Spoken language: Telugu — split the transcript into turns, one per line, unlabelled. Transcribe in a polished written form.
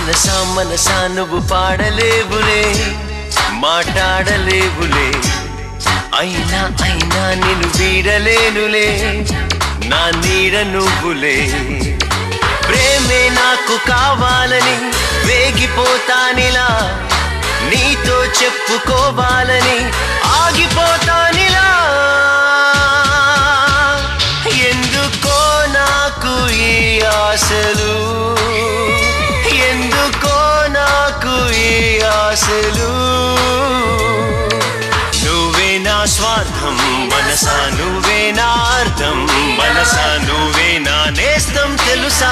మనసా మనసా నువ్వు పాడలేవులే, మాట్లాడలేవులే, అయినా అయినా నిన్ను వీడలేనులే, నా నీడ నువ్వులే. ప్రేమే నాకు కావాలని వేగిపోతానిలా, నీతో చెప్పుకోవాలని ఆగిపోతానిలా. ఎందుకో నాకు ఈ ఆశలు, ఎందుకో నాకు ఈ ఆశలు. నువ్వే నా స్వార్థం మనసా, నువ్వే నా అర్థం మనసా, నువ్వే నా నేస్తం తెలుసా.